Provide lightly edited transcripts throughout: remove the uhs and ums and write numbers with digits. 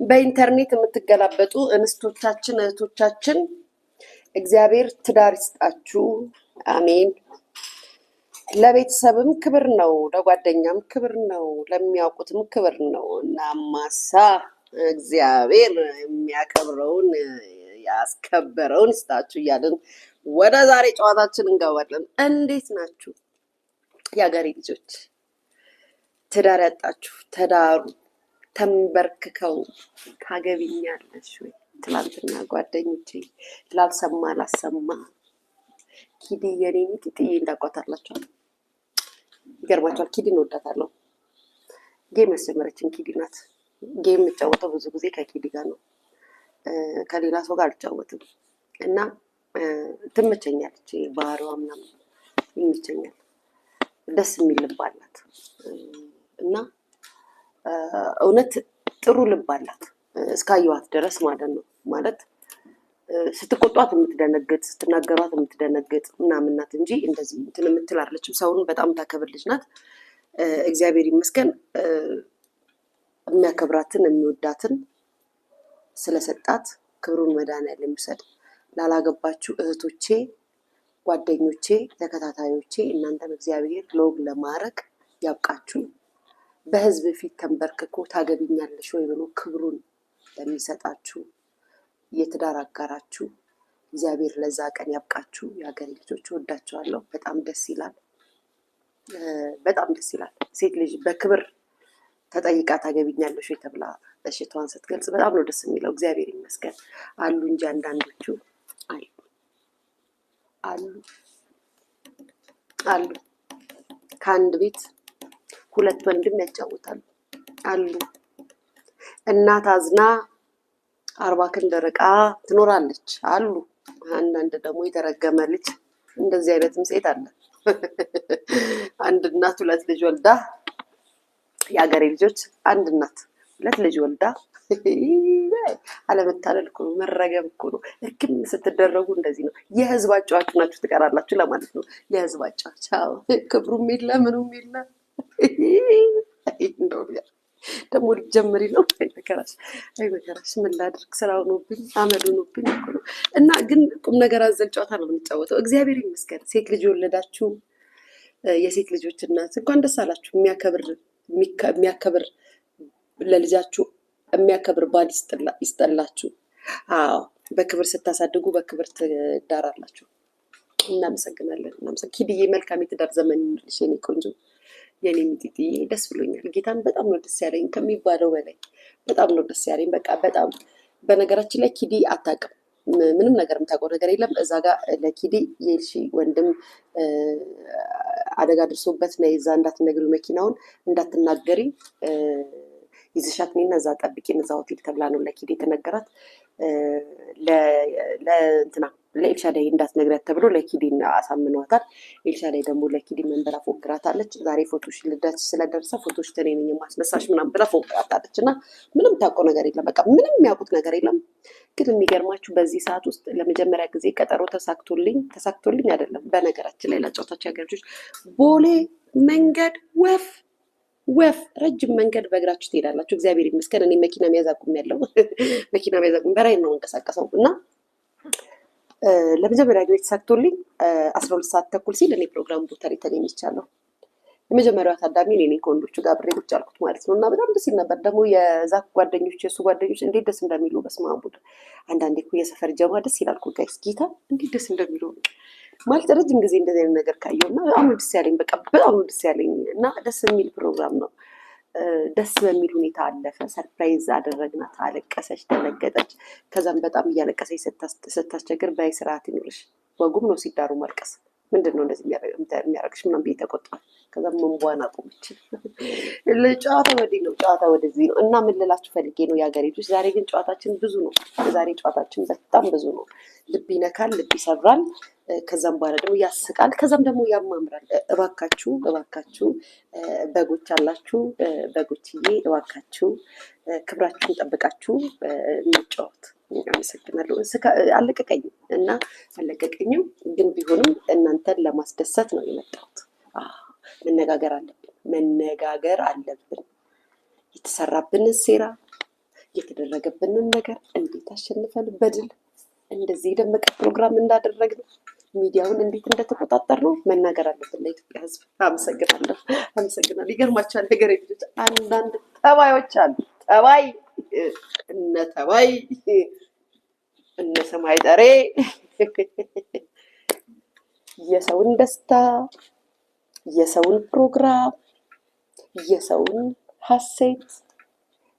በኢንተርኔት የምትገላበጡ እንስቶቻችን እህቶቻችን እግዚአብሔር ትዳር ይስጣችሁ። አሜን። ለቤተሰብም ክብር ነው፣ ለጓደኛም ክብር ነው፣ ለሚያውቁትም ክብር ነው። እናማሳ እግዚአብሔር የሚያከብረውን ያስከበረውን ይስጣችሁ እያልን ወደ ዛሬ ጨዋታችን እንገባለን። እንዴት ናችሁ የአገሬ ልጆች? ትዳር ያጣችሁ ተዳሩ። ተንበርክከው ታገቢኛለሽ ወይ? ትላንትና ጓደኞቼ ላልሰማ ላሰማ ኪዲ የኔ ሚጢጥዬ እንዳቋታላችሁ ይገርማችኋል። ኪዲን እወዳታለሁ። ጌም ያስጀመረችን ኪዲ ናት። ጌም የምጫወተው ብዙ ጊዜ ከኪዲ ጋር ነው፣ ከሌላ ሰው ጋር አልጫወትም እና ትመቸኛለች። ባህሪዋ ምናምን ይመቸኛል። ደስ የሚል ልብ አላት እና እውነት ጥሩ ልብ አላት እስካየኋት ድረስ ማለት ነው። ማለት ስትቆጧት የምትደነግጥ ስትናገሯት የምትደነግጥ ምናምን ናት እንጂ እንደዚህ እንትን የምትል አይደለችም። ሰውን በጣም ታከብር ልጅ ናት። እግዚአብሔር ይመስገን የሚያከብራትን የሚወዳትን ስለሰጣት ክብሩን መድኃኒዓለም ይውሰድ። ላላገባችሁ እህቶቼ፣ ጓደኞቼ፣ ተከታታዮቼ እናንተም እግዚአብሔር ሎግ ለማድረግ ያብቃችሁ። በህዝብ ፊት ተንበርክኮ ታገቢኛለሽ ወይ ብሎ ክብሩን ለሚሰጣችሁ የትዳር አጋራችሁ እግዚአብሔር ለዛ ቀን ያብቃችሁ። የሀገሬ ልጆች እወዳችኋለሁ። በጣም ደስ ይላል፣ በጣም ደስ ይላል። ሴት ልጅ በክብር ተጠይቃ ታገቢኛለሽ ወይ ተብላ እሽቷን ስትገልጽ በጣም ነው ደስ የሚለው። እግዚአብሔር ይመስገን። አሉ እንጂ አንዳንዶቹ አሉ ከአንድ ቤት ሁለት ወንድም ያጫውታሉ አሉ። እናት አዝና 40 ክንድ ርቃ ትኖራለች አሉ። አንዳንድ ደግሞ የተረገመ ልጅ እንደዚህ አይነትም ሴት አለ። አንድ እናት ሁለት ልጅ ወልዳ፣ የአገሬ ልጆች አንድ እናት ሁለት ልጅ ወልዳ አለመታለል እኮ ነው፣ መረገም እኮ ነው። እርግም ስትደረጉ እንደዚህ ነው። የህዝብ አጫዋች ናችሁ ትቀራላችሁ ለማለት ነው። የህዝብ አጫዋች ክብሩም የለ ምኑም የለ። ደግሞ ልትጀምሪ ነው። አይ መከራሽ ምን ላድርግ? ስራ ሆኖብኝ አመል ሆኖብኝ እኮ ነው። እና ግን ቁም ነገር አዘል ጨዋታ ነው የምንጫወተው። እግዚአብሔር ይመስገን። ሴት ልጅ የወለዳችሁ የሴት ልጆች እናት እንኳን ደስ አላችሁ። የሚያከብር ለልጃችሁ የሚያከብር ባል ይስጠላችሁ። አዎ በክብር ስታሳድጉ በክብር ትዳራላችሁ። እናመሰግናለን። ኪድዬ መልካም የትዳር ዘመን ይሁንልሽ የኔ ቆንጆ፣ የኔ ሚጢጥዬ። ደስ ብሎኛል። ጌታን በጣም ነው ደስ ያለኝ ከሚባለው በላይ በጣም ነው ደስ ያለኝ። በቃ በጣም በነገራችን ላይ ኪዲ አታውቅም፣ ምንም ነገር የምታውቀው ነገር የለም። እዛ ጋር ለኪዲ የልሺ ወንድም አደጋ ደርሶበት ነው እዛ እንዳትነግሪ መኪናውን እንዳትናገሪ ይዘሻት ነይና እዛ ጠብቂን እዛ ሆቴል ተብላ ነው ለኪዲ የተነገራት። ለእንትና ለኤልሻዳይ እንዳትነግሪያት ተብሎ ለኪዲ አሳምኗታል። ኤልሻዳይ ደግሞ ለኪዲ መንበራ ፎግራታለች። ዛሬ ፎቶሽ ልደት ስለደረሰ ፎቶሽ ተኔ ነኝ ማስነሳሽ ምናምን ብላ ፎግራታለች። እና ምንም ታውቀው ነገር የለም፣ በቃ ምንም የሚያውቁት ነገር የለም። ግን የሚገርማችሁ በዚህ ሰዓት ውስጥ ለመጀመሪያ ጊዜ ቀጠሮ ተሳክቶልኝ አይደለም። በነገራችን ላይ ላጫውታችሁ ያገርጆች ቦሌ መንገድ ወፍ ረጅም መንገድ በእግራችሁ ትሄዳላችሁ። እግዚአብሔር ይመስገን እኔ መኪና መያዝ አቁሜያለሁ። መኪና መያዝ አቁሜ በራይድ ነው እንቀሳቀሰው እና ለመጀመሪያ ጊዜ ተሳክቶልኝ 12 ሰዓት ተኩል ሲል እኔ ፕሮግራም ቦታ ላይ ተገኝቻለሁ። የመጀመሪያዋ ታዳሚ እኔ ከወንዶቹ ጋር አብሬ ቁጭ አልኩት ማለት ነው። እና በጣም ደስ ይል ነበር። ደግሞ የዛ ጓደኞች የእሱ ጓደኞች እንዴት ደስ እንደሚሉ በስመ አብ። አንዳንዴ እኮ የሰፈር ጀማ ደስ ይላል እኮ ጋይስ፣ ጌታ እንዴት ደስ እንደሚሉ ማለት ረጅም ጊዜ እንደዚህ አይነት ነገር ካየው እና በጣም ደስ ያለኝ፣ በቃ በጣም ደስ ያለኝ እና ደስ የሚል ፕሮግራም ነው። ደስ በሚል ሁኔታ አለፈ። ሰርፕራይዝ አደረግናት። አለቀሰች፣ ደነገጠች። ከዛም በጣም እያለቀሰች ስታስቸግር በይ ስርዓት ይኑርሽ፣ ወጉም ነው ሲዳሩ ማልቀስ፣ ምንድን ነው እንደዚህ የሚያደርግሽ ምናምን ብዬ ተቆጣሁ። ከዛም መንቧን አቆመች። ጨዋታ ወዲህ ነው፣ ጨዋታ ወደዚህ ነው። እና ምን ልላችሁ ፈልጌ ነው የሀገሬ ልጆች፣ ዛሬ ግን ጨዋታችን ብዙ ነው። ዛሬ ጨዋታችን በጣም ብዙ ነው። ልብ ይነካል፣ ልብ ይሰብራል። ከዛም በኋላ ደግሞ ያስቃል፣ ከዛም ደግሞ ያማምራል። እባካችሁ በጎች አላችሁ፣ በጎችዬ እባካችሁ ክብራችሁን ጠብቃችሁ እንጫወት። አመሰግናለሁ። አለቀቀኝም እና አለቀቀኝም፣ ግን ቢሆንም እናንተን ለማስደሰት ነው የመጣሁት። መነጋገር አለብን። የተሰራብንን ሴራ የተደረገብንን ነገር እንዴት አሸንፈን በድል እንደዚህ የደመቀ ፕሮግራም እንዳደረግን ሚዲያውን እንዴት እንደተቆጣጠር ነው መናገር አለብን ለኢትዮጵያ ሕዝብ። አመሰግናለሁ። ይገርማችኋል ነገር ልጆች አንዳንድ ጠባዮች አሉ። ጠባይ እነ ሰማይ ጠሬ የሰውን ደስታ፣ የሰውን ፕሮግራም፣ የሰውን ሀሴት፣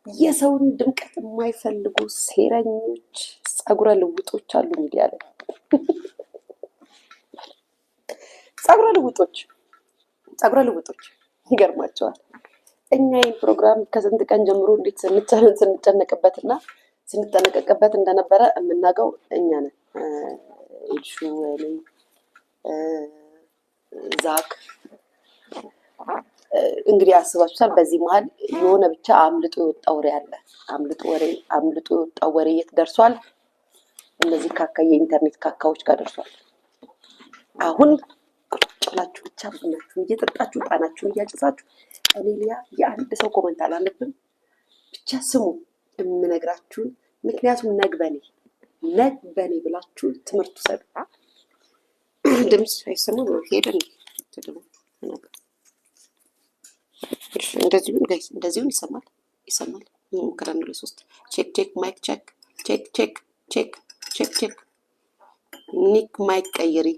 የሰውን ድምቀት የማይፈልጉ ሴረኞች፣ ጸጉረ ልውጦች አሉ ሚዲያ ላይ። ጸጉረ ልውጦች ይገርማቸዋል። እኛ ይህን ፕሮግራም ከስንት ቀን ጀምሮ እንዴት ስንጨነቅበትና ስንጠነቀቅበት እንደነበረ የምናውቀው እኛ ነን። ኤልሹ፣ ዛክ እንግዲህ አስባችሁታል። በዚህ መሀል የሆነ ብቻ አምልጦ የወጣ ወሬ አለ። አምልጦ የወጣ ወሬ የት ደርሷል? እነዚህ የኢንተርኔት ካካዎች ጋር ደርሷል። አሁን ቁጭላችሁ ብቻ ቡናችሁን እየጠጣችሁ ጣናችሁን እያጨሳችሁ እኔ ሊያ የአንድ ሰው ኮመንት አላለብም። ብቻ ስሙ የምነግራችሁን። ምክንያቱም ነግበኔ ብላችሁ ትምህርት ውሰዱ። ድምፅ አይሰማም ነው ሄደን እንደዚሁን ይሰማል። ሙከራ ነው። ለሶስት ቼክ ማይክ ቼክ ኒክ ማይክ ቀይሪ።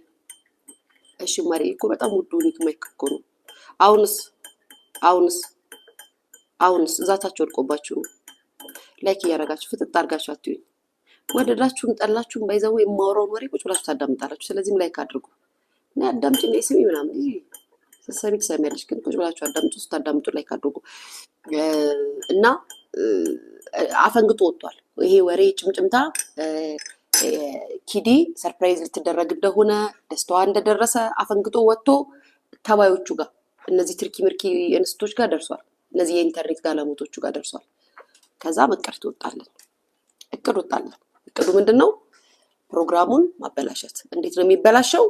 እሺ ማሪ እኮ በጣም ውዱ ኒክ ማይክ እኮ ነው። አሁንስ እዛታችሁ ወድቆባችሁ ነው። ላይክ እያደረጋችሁ ፍጥጥ አድርጋችሁ አትዩኝ። ወደዳችሁም ጠላችሁም ባይዘው የማወራውን ወሬ ቁጭ ብላችሁ ታዳምጣላችሁ። ስለዚህም ላይክ አድርጉ እና አዳምጪኝ ስሚ ምናምን ስትሰሚ ትሰሚያለሽ፣ ግን ቁጭ ብላችሁ አዳምጡ። ስታዳምጡ ላይክ አድርጉ እና አፈንግጦ ወጥቷል ይሄ ወሬ ጭምጭምታ። ኪዲ ሰርፕራይዝ ልትደረግ እንደሆነ ደስታዋ እንደደረሰ አፈንግጦ ወጥቶ ተባዮቹ ጋር እነዚህ ትርኪ ምርኪ እንስቶች ጋር ደርሷል። እነዚህ የኢንተርኔት ጋለሞቶቹ ጋር ደርሷል። ከዛ እቅድ ወጣለን። እቅዱ ምንድን ነው? ፕሮግራሙን ማበላሸት። እንዴት ነው የሚበላሸው?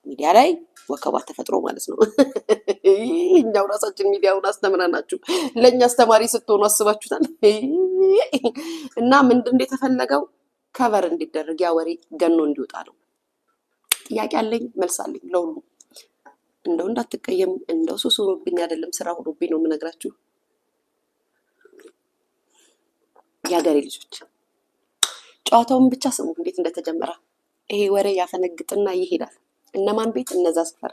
ሚዲያ ላይ ወከባ ተፈጥሮ ማለት ነው። እኛው ራሳችን ሚዲያውን አስተምረናችሁ ለእኛ አስተማሪ ስትሆኑ አስባችሁታል። እና ምንድን የተፈለገው ከቨር እንዲደረግ ያ ወሬ ገኖ እንዲወጣ ነው። ጥያቄ አለኝ፣ መልስ አለኝ ለሁሉ። እንደው እንዳትቀየም፣ እንደው ሱስ ሆኖብኝ አይደለም ስራ ሆኖብኝ ነው የምነግራችሁ። የሀገሬ ልጆች ጨዋታውን ብቻ ስሙ እንዴት እንደተጀመረ። ይሄ ወሬ ያፈነግጥና ይሄዳል። እነማን ቤት? እነዛ ሰፈር፣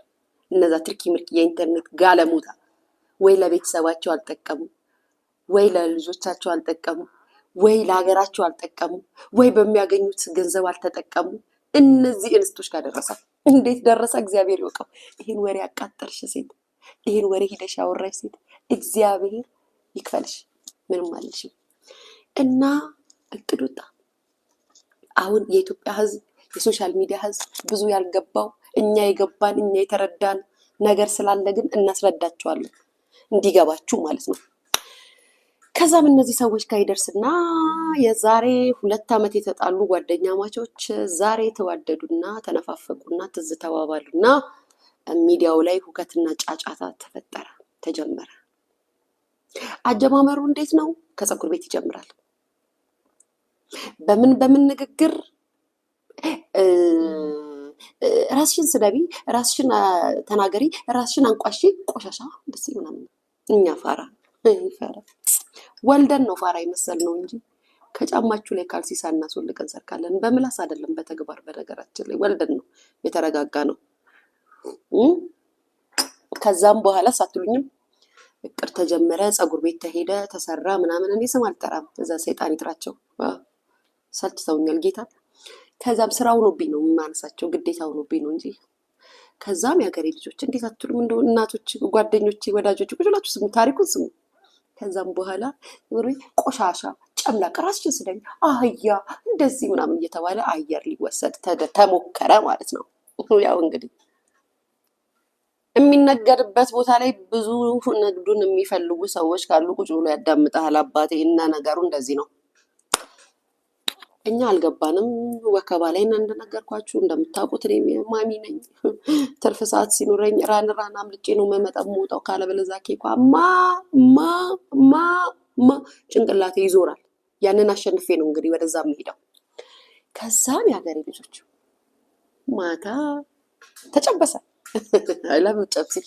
እነዛ ትርኪ ምርኪ የኢንተርኔት ጋለሞታ ወይ ለቤተሰባቸው አልጠቀሙ፣ ወይ ለልጆቻቸው አልጠቀሙ፣ ወይ ለሀገራቸው አልጠቀሙ፣ ወይ በሚያገኙት ገንዘብ አልተጠቀሙ። እነዚህ እንስቶች ጋር ደረሰ። እንዴት ደረሰ? እግዚአብሔር ይወቀው። ይሄን ወሬ ያቃጠርሽ ሴት፣ ይሄን ወሬ ሂደሽ ያወራሽ ሴት እግዚአብሔር ይክፈልሽ። ምንም አልልሽም። እና እቅድ ወጣ። አሁን የኢትዮጵያ ሕዝብ የሶሻል ሚዲያ ሕዝብ ብዙ ያልገባው እኛ የገባን እኛ የተረዳን ነገር ስላለ ግን እናስረዳቸዋለን እንዲገባችሁ ማለት ነው። ከዛም እነዚህ ሰዎች ጋር ይደርስና የዛሬ 2 ዓመት የተጣሉ ጓደኛ ማቾች ዛሬ ተዋደዱና ተነፋፈቁና ትዝ ተባባሉና ሚዲያው ላይ ሁከትና ጫጫታ ተጀመረ። አጀማመሩ እንዴት ነው? ከፀጉር ቤት ይጀምራል። በምን ንግግር ራስሽን ስደቢ፣ ራስሽን ተናገሪ፣ ራስሽን አንቋሺ፣ ቆሻሻ ደስ ምናምን። እኛ ፋራ ወልደን ነው ፋራ ይመስል ነው እንጂ ከጫማችሁ ላይ ካልሲ ሳናስወልቀን ሰርካለን። በምላስ አይደለም በተግባር። በነገራችን ላይ ወልደን ነው የተረጋጋ ነው። ከዛም በኋላ ሳትሉኝም እቅድ ተጀመረ። ፀጉር ቤት ተሄደ፣ ተሰራ ምናምን። እኔ ስም አልጠራም፣ እዛ ሰይጣን ይጥራቸው። ሰልችተውኛል ጌታ። ከዛም ስራ ሆኖብኝ ነው የማነሳቸው፣ ግዴታ ሆኖብኝ ነው እንጂ። ከዛም የሀገሬ ልጆች እንዴት አትሉም? እንደው እናቶች፣ ጓደኞቼ፣ ወዳጆች ቁጭ ብላችሁ ስሙ፣ ታሪኩን ስሙ። ከዛም በኋላ ቆሻሻ ጨምላቅ፣ ራስሽን ስደቢ፣ አህያ እንደዚህ ምናምን እየተባለ አየር ሊወሰድ ተሞከረ ማለት ነው። ያው እንግዲህ የሚነገርበት ቦታ ላይ ብዙ ንግዱን የሚፈልጉ ሰዎች ካሉ ቁጭ ብሎ ያዳምጣል አባቴ። እና ነገሩ እንደዚህ ነው። እኛ አልገባንም። ወከባ ላይ እንደነገርኳችሁ እንደምታውቁት እኔ ማሚ ነኝ። ትርፍ ሰዓት ሲኖረኝ ራን አምልጬ ነው የምወጣው። ካለበለዚያ ኬኳ ማ ጭንቅላቴ ይዞራል። ያንን አሸንፌ ነው እንግዲህ ወደዛ የምሄደው። ከዛም የሀገሬ ልጆች ማታ ተጨበሰ። አይላም ጨብሲ